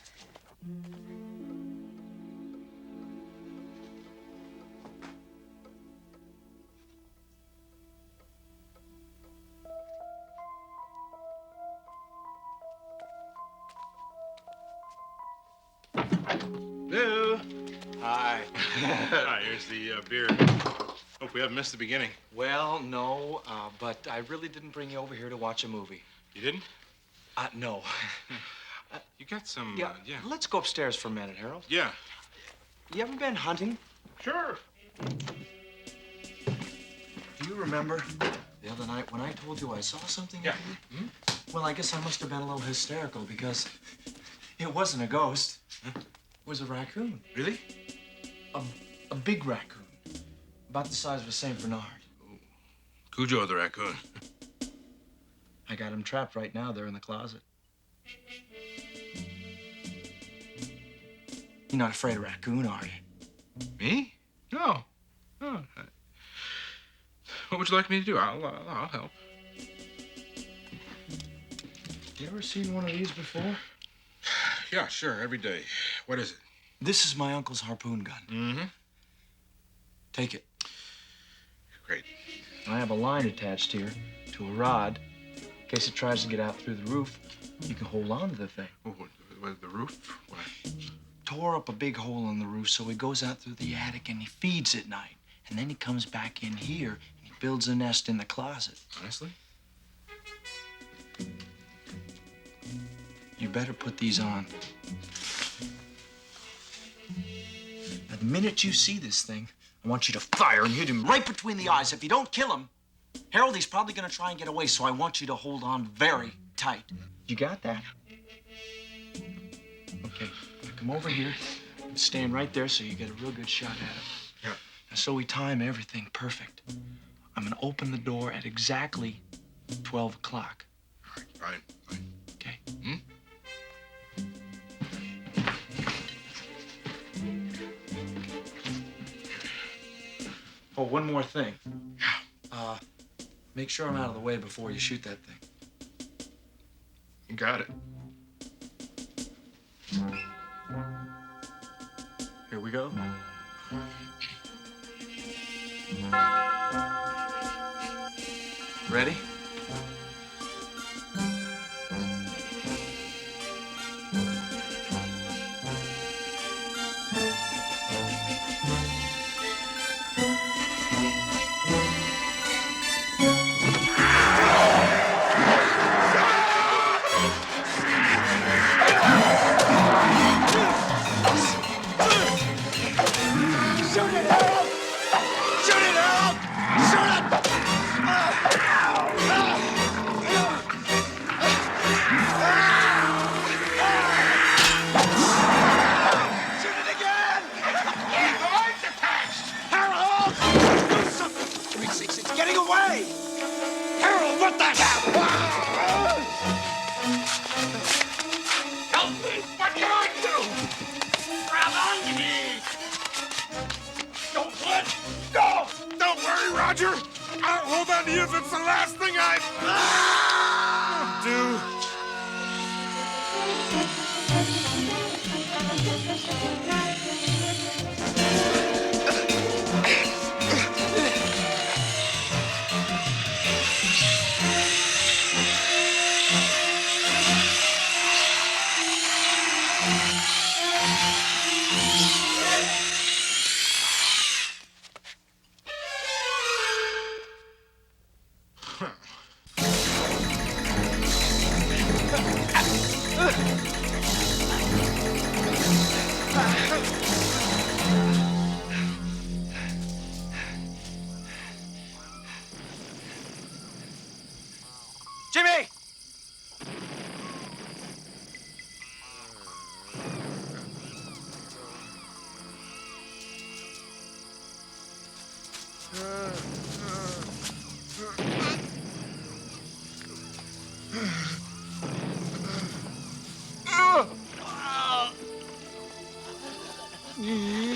Hello. Hi. Hi, here's the beer. Hope we haven't missed the beginning. Well, no, but I really didn't bring you over here to watch a movie. You didn't? No. You got some, yeah. Let's go upstairs for a minute, Harold. Yeah. You ever been hunting? Sure. Do you remember the other night when I told you I saw something? Yeah. Well, I guess I must have been a little hysterical because it wasn't a ghost. It was a raccoon. Really? A big raccoon. About the size of a St. Bernard. Cuyo the raccoon. I got him trapped right now. They're in the closet. You're not afraid of raccoon, are you? Me? No. No. What would you like me to do? I'll help. You ever seen one of these before? Yeah, sure. Every day. What is it? This is my uncle's harpoon gun. Mm-hmm. Take it. Great. I have a line attached here to a rod. In case it tries to get out through the roof, you can hold on to the thing. Oh, what, the roof? What? Tore up a big hole in the roof, so he goes out through the attic and he feeds at night. And then he comes back in here and he builds a nest in the closet. Honestly? You better put these on. Now, the minute you see this thing, I want you to fire and hit him right between the eyes. If you don't kill him, Harold, he's probably gonna try and get away, so I want you to hold on very tight. You got that? Okay, now come over here and stand right there so you get a real good shot at him. Yeah. Now, so we time everything perfect. I'm gonna open the door at exactly 12 o'clock. All right, fine. Okay? Oh, one more thing. Make sure I'm out of the way before you shoot that thing. You got it. Here we go. Ready? Roger! I'll hold on to you if it's the last thing I do.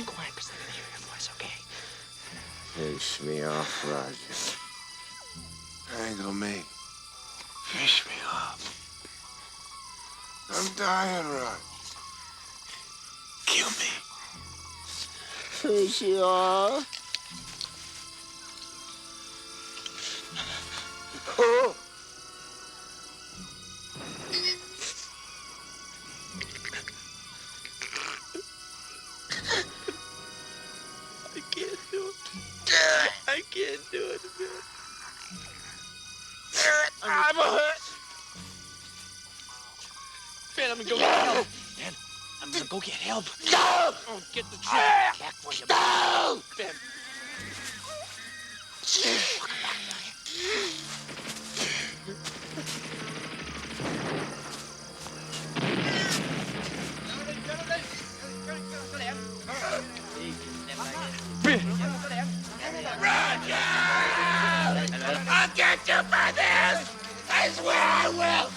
Quiet, because they can hear your voice, okay? Fish me off, Roger. I ain't gonna make. Fish me off. I'm dying, Roger. Kill me. Fish you off. Oh. I can't do it. I can't do it, man. I'm hurt. Ben, I'm gonna go get help. Ben, I'm gonna go get help. No! Oh, get the truck back for you. No! Ben. Roger! I'll get you for this! I swear I will!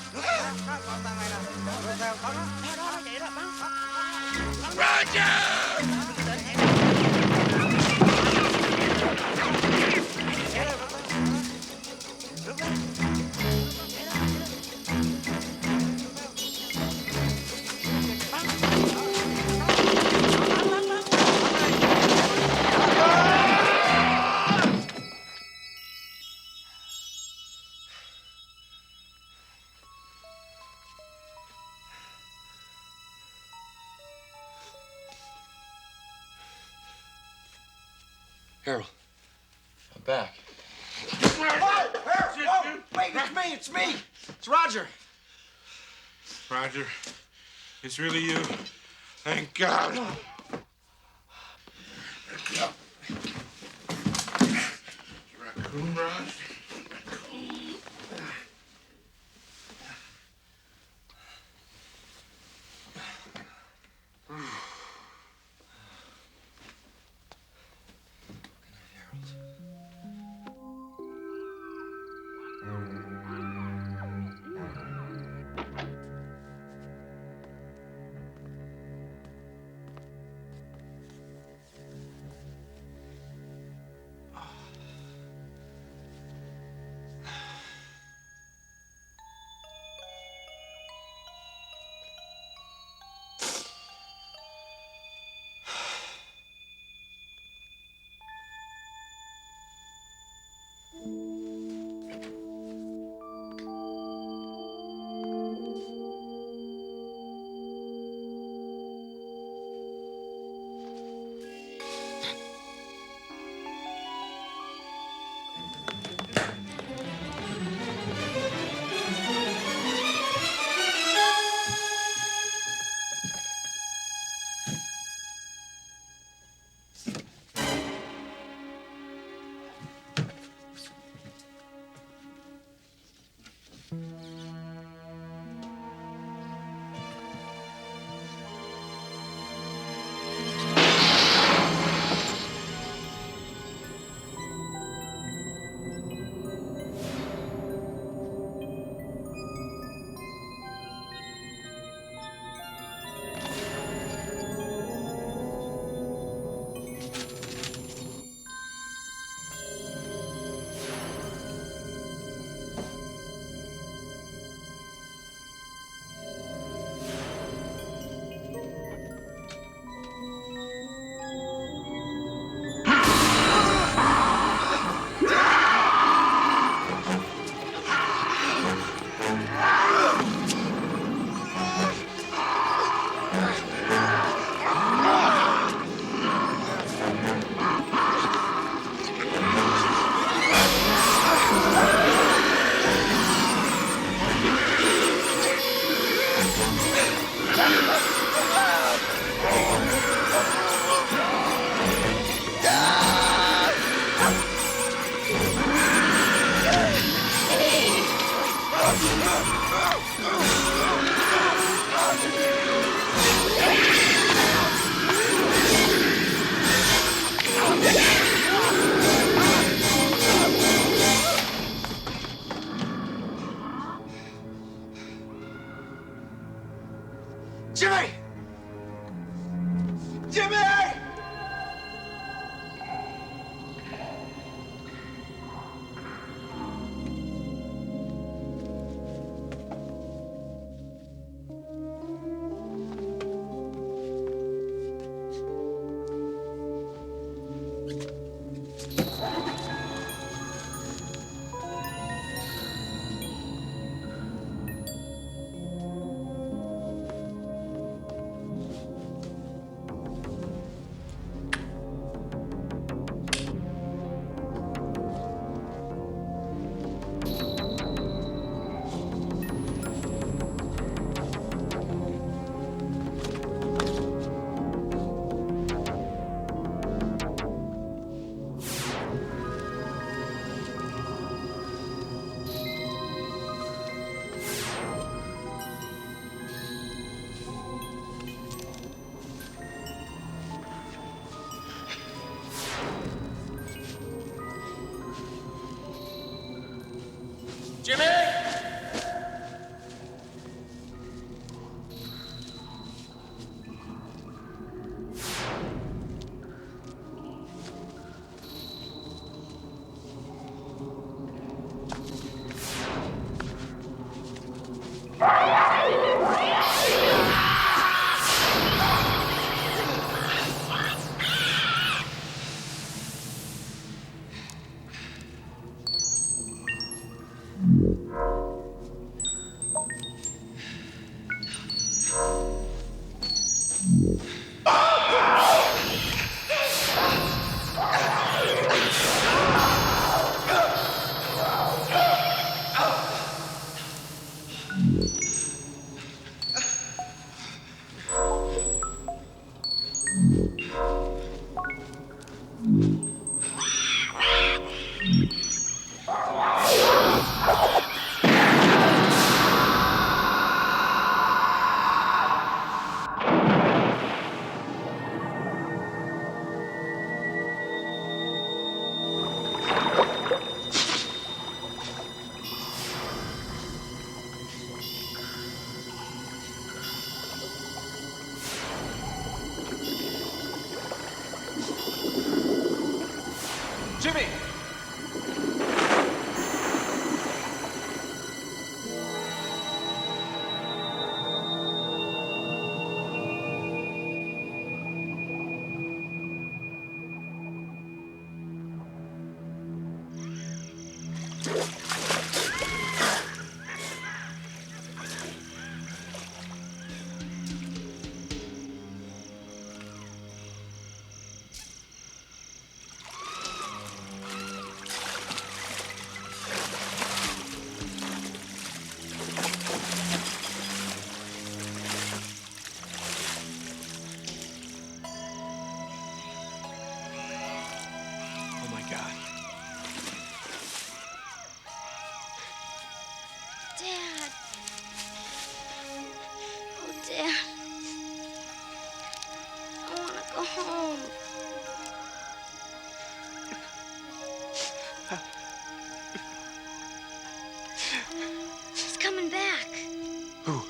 Harold, I'm back. Whoa! Whoa! Wait, it's me! It's Roger. Roger, it's really you. Thank God. Raccoon, Raj? Jimmy! Jimmy! Jimmy! Oh my God. Dad. Oh, Dad. I want to go home. He's coming back. Who?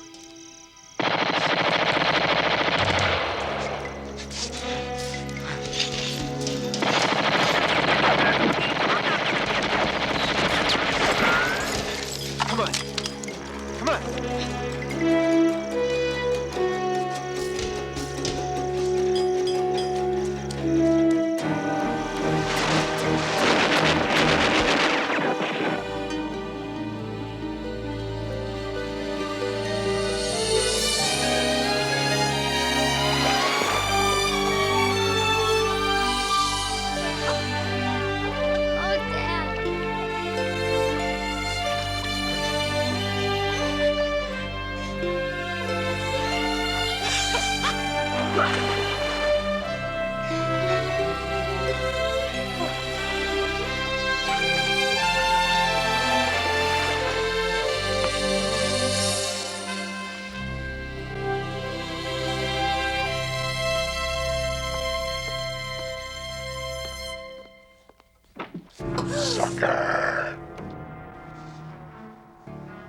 Come on. Come on. Oh, Dad.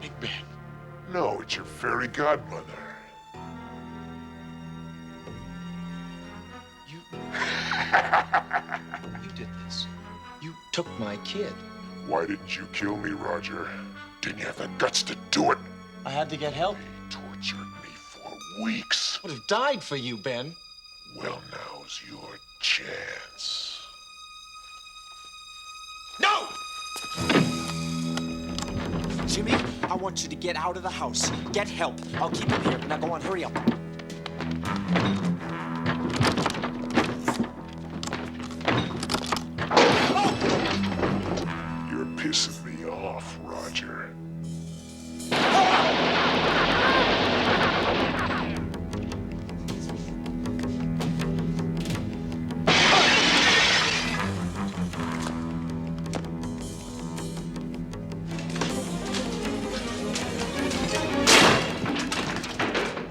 Big Ben. No, it's your fairy godmother. You did this. You took my kid. Why didn't you kill me, Roger? Didn't you have the guts to do it? I had to get help. They tortured me for weeks. I would have died for you, Ben. Well, now's your chance. No! Jimmy, I want you to get out of the house. Get help. I'll keep him here. Now go on, hurry up. You're pissing me off, Roger.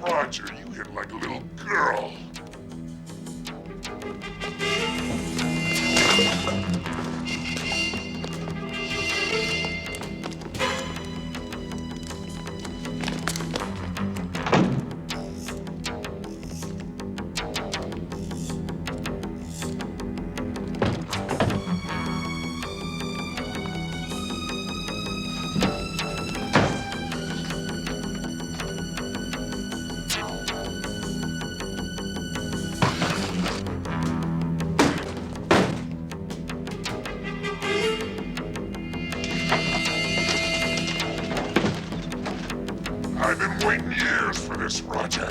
Roger, you hit like a little girl. I've been waiting years for this, Roger.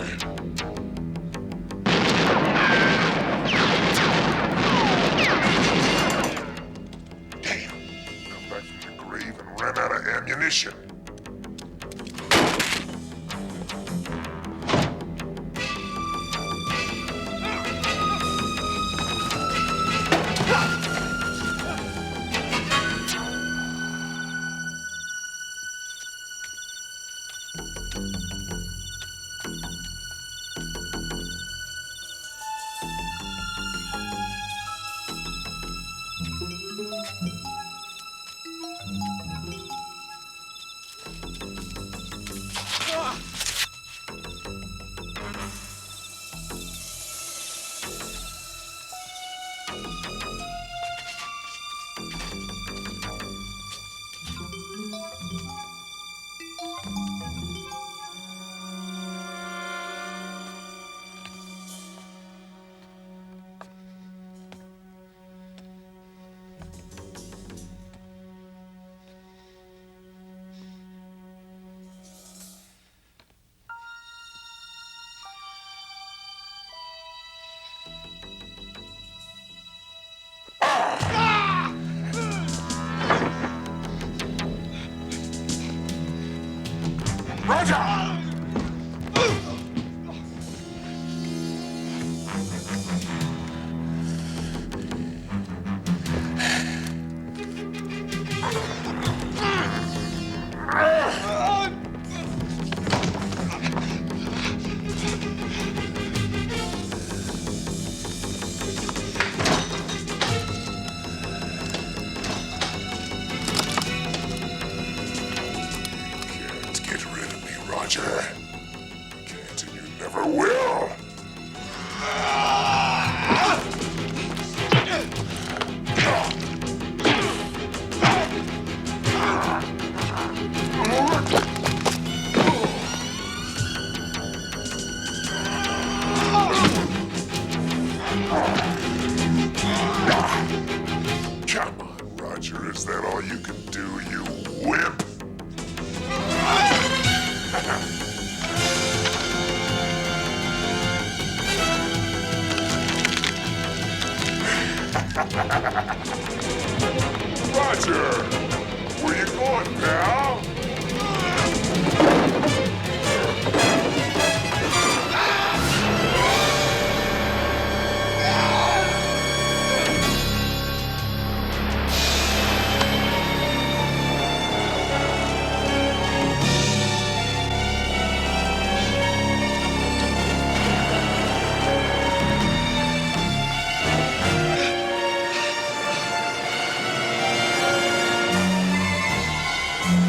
Damn. Come back from the grave and ran out of ammunition.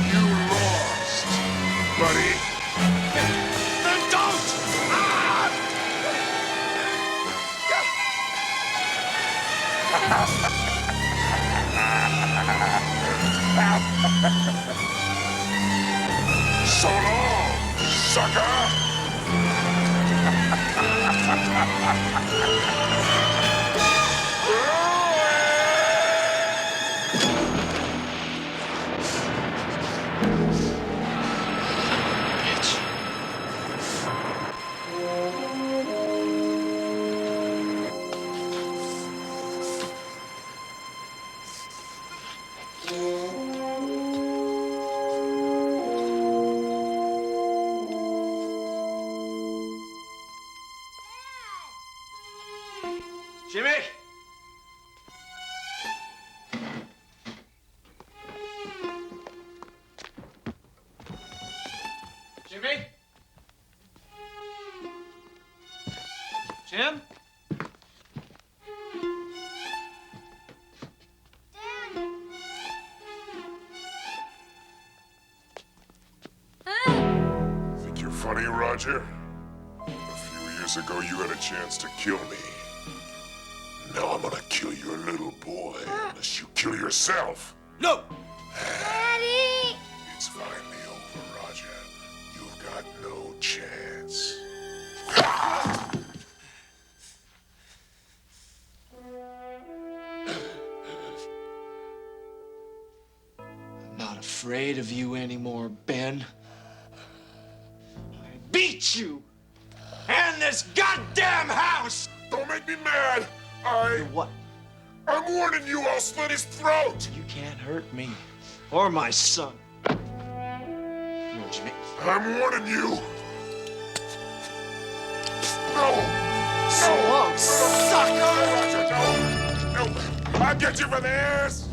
You So long, sucker! Jimmy! Jimmy? Jim? Think you're funny, Roger? A few years ago, you had a chance to kill me. Now I'm gonna kill your little boy unless you kill yourself. No! Daddy! It's finally over, Roger. You've got no chance. I'm not afraid of you anymore, Ben. I beat you! And this goddamn house! Don't make me mad! What? I'm warning you, I'll slit his throat! You can't hurt me. Or my son. No, Jimmy. I'm warning you! No! Slow, sucker! Roger, no! No! I'll get you for this!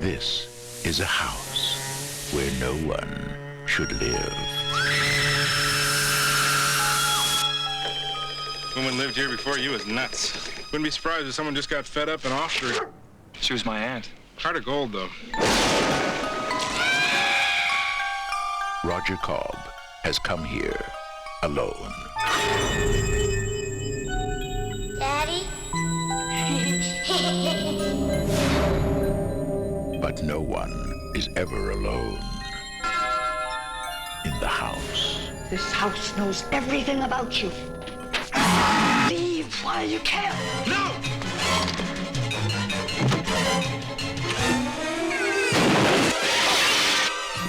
This is a house where no one should live. Woman lived here before you was nuts. Wouldn't be surprised if someone just got fed up and offed her. She was my aunt. Heart of gold, though. Roger Cobb has come here alone. Daddy? But no one is ever alone in the house. This house knows everything about you. Leave while you can. No!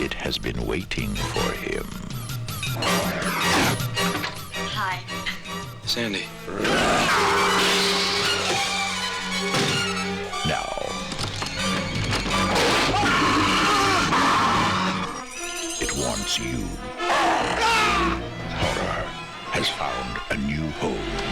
It has been waiting for him. Hi. Sandy. Now, it wants you. Horror has found a new home.